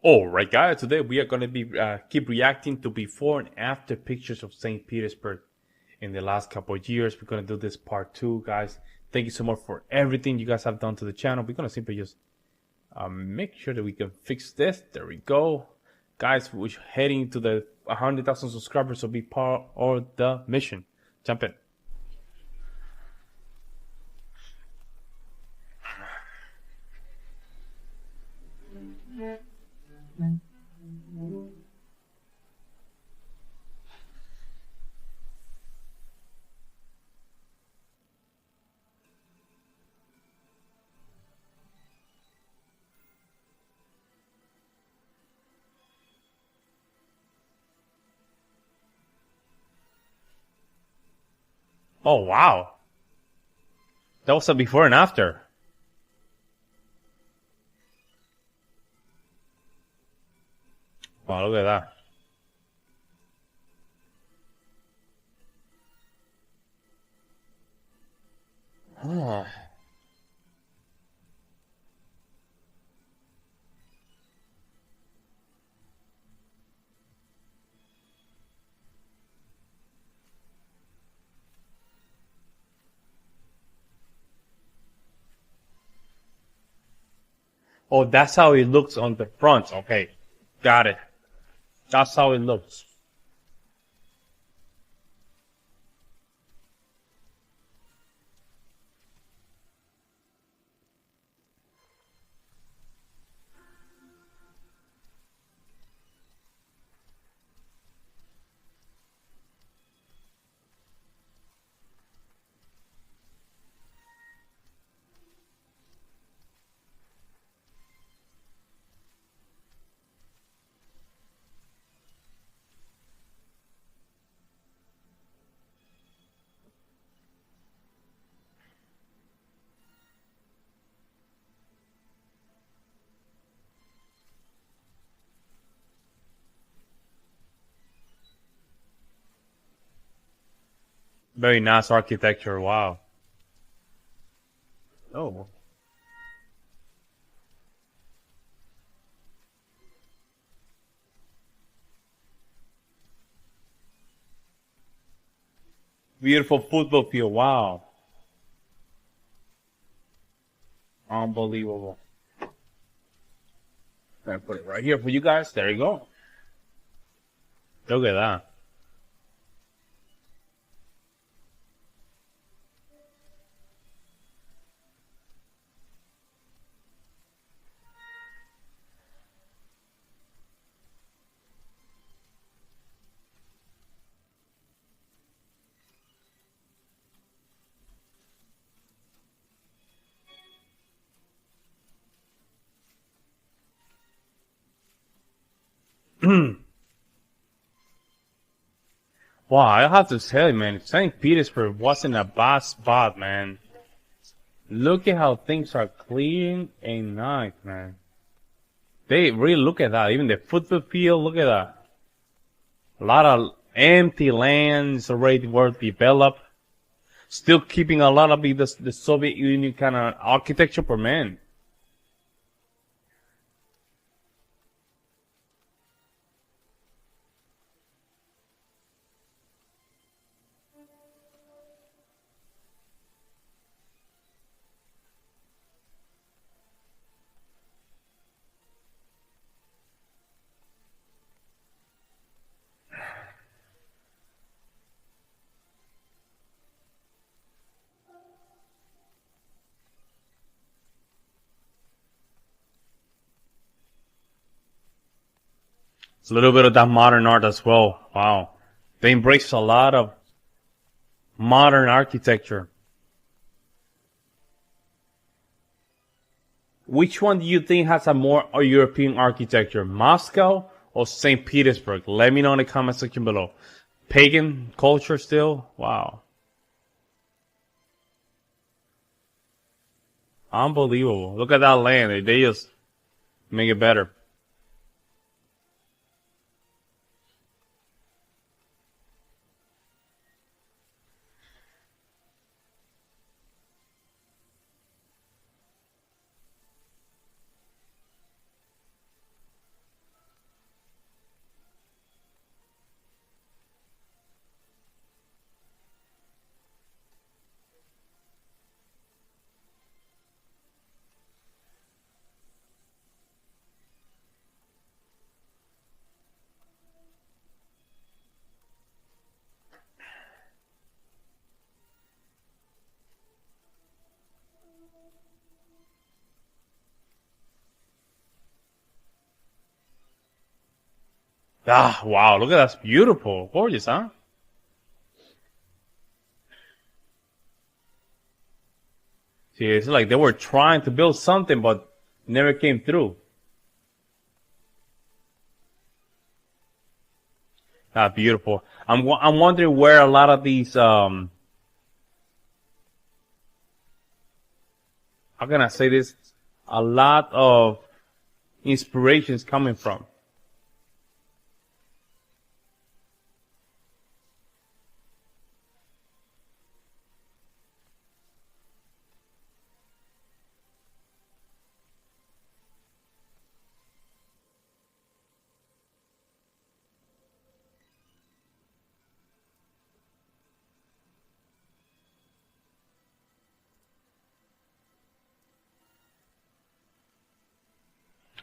Alright guys, today we are going to be keep reacting to before and after pictures of St. Petersburg in the last couple of years. We're going to do this part 2, guys. Thank you so much for everything you guys have done to the channel. We're going to simply just make sure that we can fix this. There we go. Guys, we're heading to the 100,000 subscribers, so be part of the mission. Jump in. Oh, wow. That was a before and after. Wow, look at that. Oh. Oh, that's how it looks on the front. Okay, got it. That's how it looks. Very nice architecture. Wow. Oh. Beautiful football field. Wow. Unbelievable. Gonna put it right here for you guys. There you go. Look at that. Wow, I have to tell you, man, St. Petersburg wasn't a bad spot, man. Look at how things are clean and nice, man. They really look at that. Even the football field, look at that. A lot of empty lands already were developed. Still keeping a lot of the Soviet Union kind of architecture, per man. It's a little bit of that modern art as well. Wow. They embrace a lot of modern architecture. Which one do you think has a more European architecture, Moscow or St. Petersburg? Let me know in the comment section below. Pagan culture still? Wow. Unbelievable. Look at that land. They just make it better. Ah, wow, look at that. That's beautiful. Gorgeous, huh? See, it's like they were trying to build something, but never came through. Ah, beautiful. I'm wondering where a lot of these, how can I say this? A lot of inspirations coming from.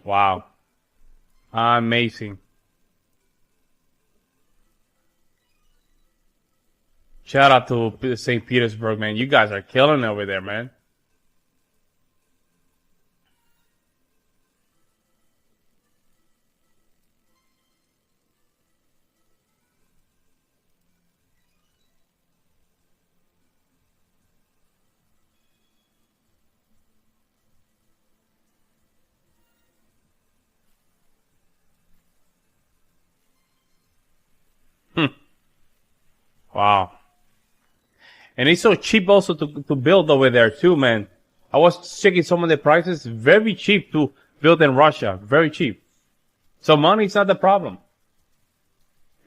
Wow. Amazing. Shout out to St. Petersburg, man. You guys are killing it over there, man. Hmm. Wow. And it's so cheap also to build over there too, man. I was checking some of the prices. Very cheap to build in Russia. Very cheap. So money's not the problem.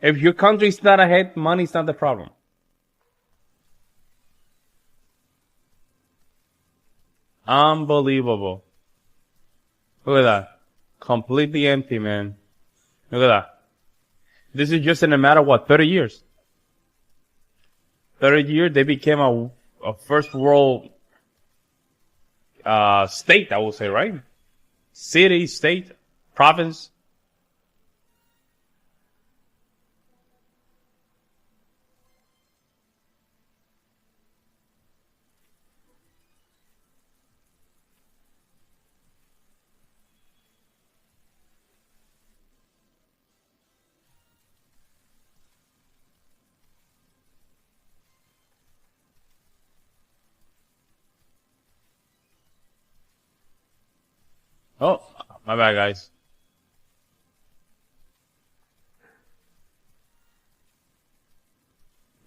If your country's not ahead, money's not the problem. Unbelievable. Look at that. Completely empty, man. Look at that. This is just in a matter of what, 30 years? 30 years, they became a first world state, I would say, right? City, state, province. Oh, my bad, guys.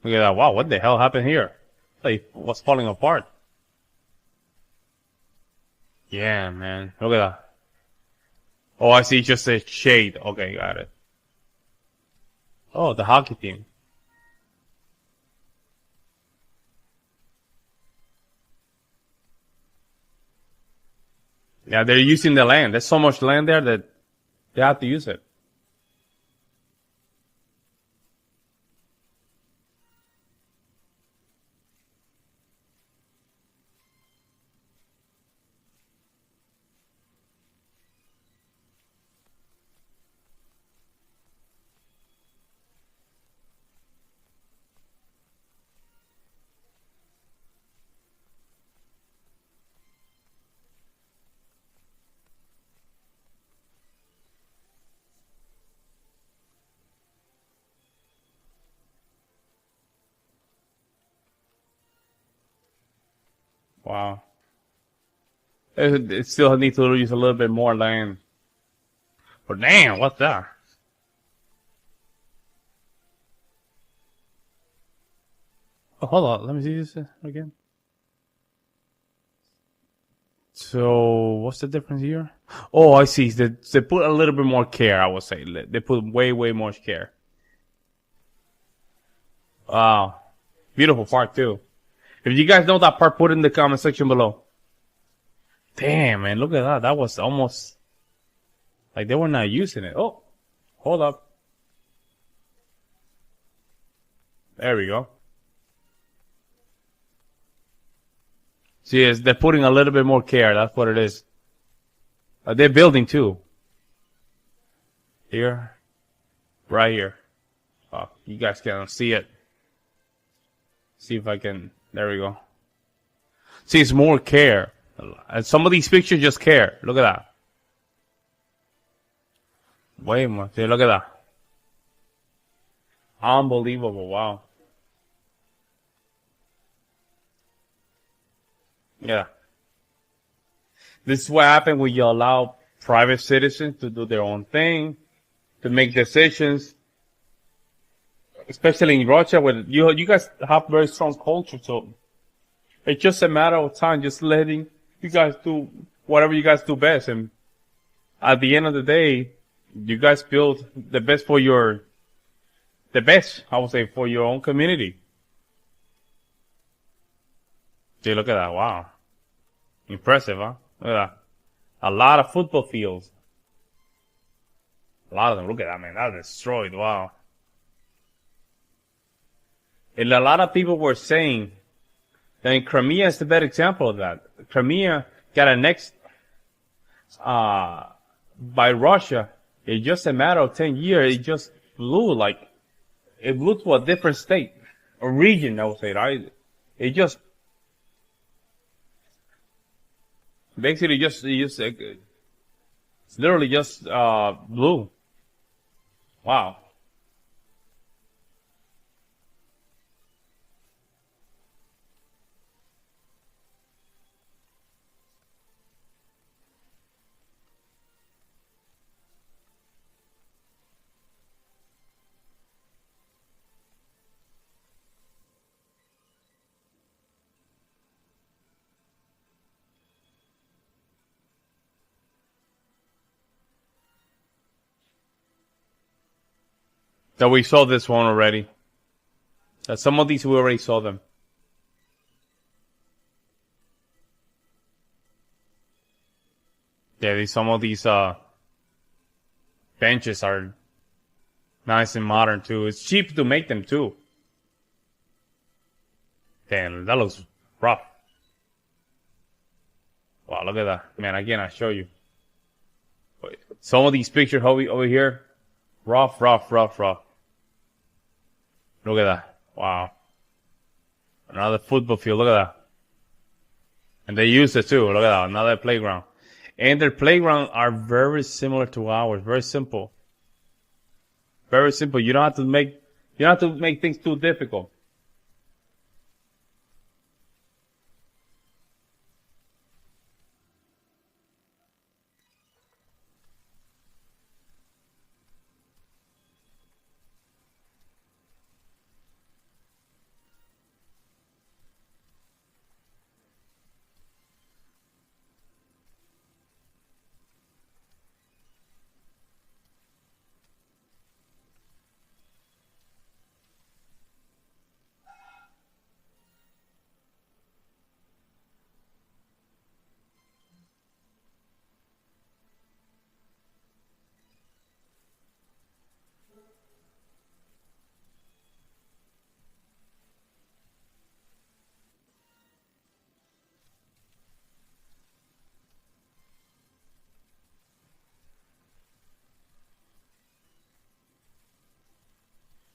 Look at that. Wow, what the hell happened here? Like, what's falling apart? Yeah, man. Look at that. Oh, I see just a shade. Okay, got it. Oh, the hockey team. Yeah, they're using the land. There's so much land there that they have to use it. Wow. It still needs to use a little bit more land. But damn, what's that? Oh, hold on. Let me see this again. So, what's the difference here? Oh, I see. They put a little bit more care, I would say. They put way, way more care. Wow. Beautiful park, too. If you guys know that part, put it in the comment section below. Damn, man. Look at that. That was almost like they were not using it. Oh, hold up. There we go. See, they're putting a little bit more care. That's what it is. They're building too. Here. Right here. Oh, you guys can't see it. See if I can. There we go. See, it's more care. And some of these pictures just care. Look at that. Way more. See, look at that. Unbelievable. Wow. Yeah. This is what happens when you allow private citizens to do their own thing, to make decisions, especially in Russia, where you guys have very strong culture. So it's just a matter of time, just letting you guys do whatever you guys do best. And at the end of the day, you guys build the best for the best, I would say, for your own community. See, look at that. Wow. Impressive, huh? Look at that. A lot of football fields. A lot of them. Look at that, man. That's destroyed. Wow. And a lot of people were saying that in Crimea is the better example of that. Crimea got annexed by Russia. In just a matter of 10 years, it just it blew to a different state, a region, I would say, right? It just, basically it's literally just, blew. Wow. That we saw this one already. That some of these we already saw them. Yeah, some of these benches are nice and modern too. It's cheap to make them too. Damn, that looks rough. Wow, look at that. Man, again, I show you. Wait, some of these pictures over here, rough, rough, rough, rough. Look at that. Wow. Another football field. Look at that. And they use it too. Look at that. Another playground. And their playground are very similar to ours. Very simple. Very simple. You don't have to make things too difficult.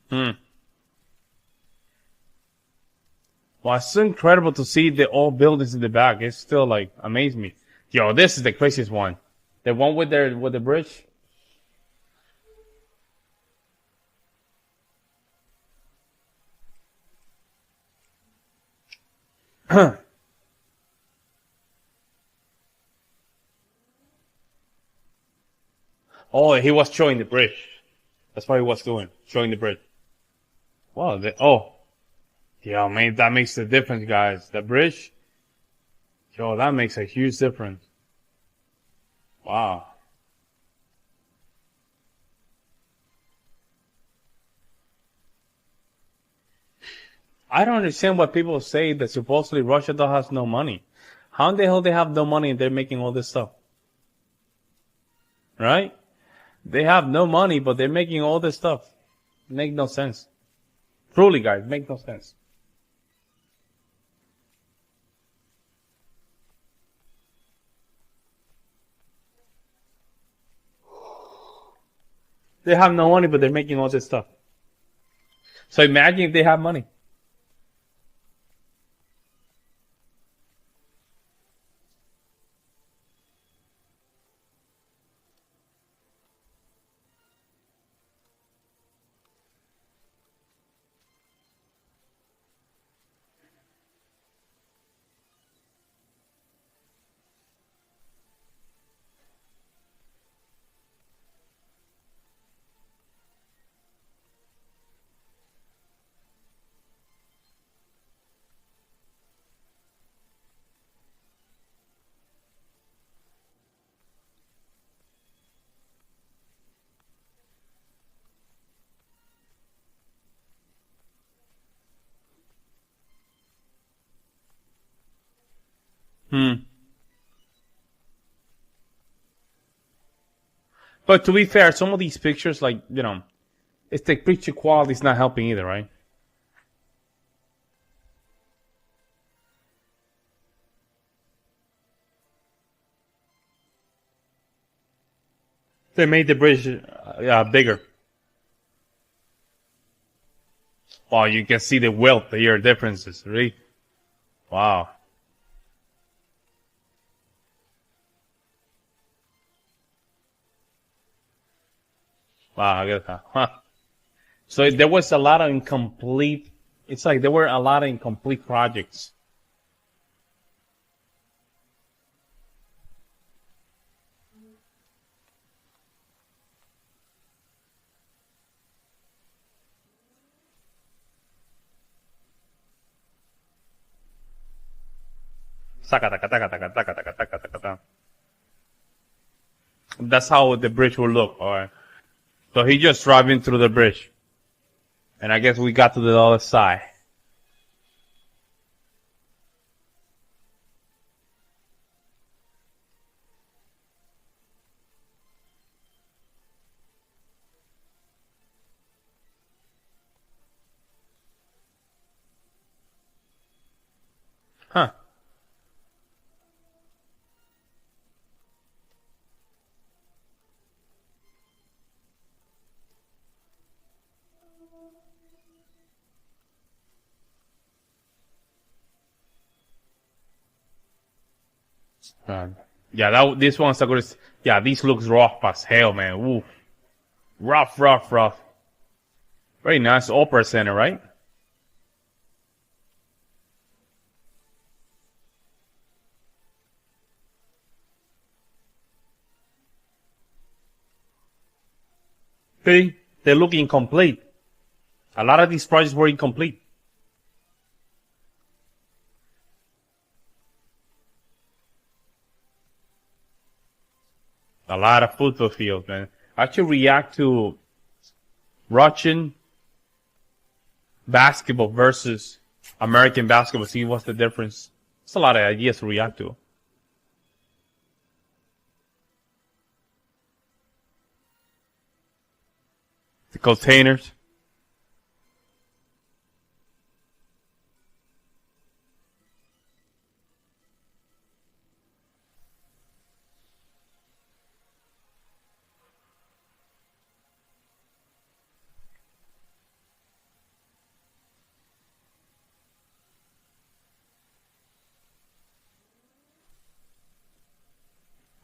Hmm. Well, it's so incredible to see the old buildings in the back. It's still like amaze me. Yo, this is the craziest one. The one with the bridge. Oh, he was showing the bridge. That's what he was doing, showing the bridge. Wow. Yeah, man, that makes the difference, guys. The bridge. Yo, that makes a huge difference. Wow. I don't understand what people say that supposedly Russia does has no money. How in the hell they have no money and they're making all this stuff? Right? They have no money, but they're making all this stuff. Make no sense. Truly, guys, make no sense. They have no money, but they're making all this stuff. So imagine if they have money. Hmm. But to be fair, some of these pictures, like, it's the picture quality is not helping either, right? They made the bridge bigger. Wow, you can see the wealth here differences, really. Wow. Wow, I get that. Huh. So there was a lot of incomplete. It's like there were a lot of incomplete projects. That's how the bridge will look. All right. So he just driving through the bridge, and I guess we got to the other side. Huh. Uh, yeah, this one's a good. Yeah, this looks rough as hell, man. Ooh, rough, rough, rough. Very nice opera center, right? They look incomplete. A lot of these projects were incomplete. A lot of football fields, man. I should react to Russian basketball versus American basketball. See what's the difference. It's a lot of ideas to react to. The containers.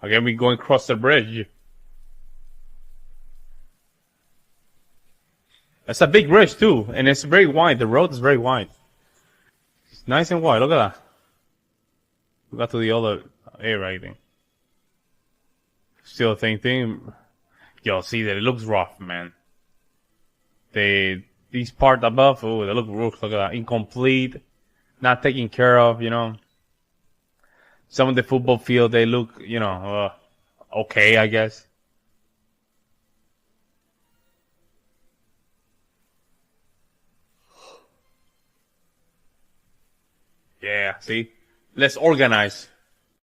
Again, we going across the bridge. It's a big bridge too, and it's very wide. The road is very wide. It's nice and wide. Look at that. We got to the other area, I think. Still the same thing. Yo, see that it looks rough, man. These part above, oh, they look rough. Look at that, incomplete, not taken care of. Some of the football field they look, okay, I guess. Yeah, see, let's organize.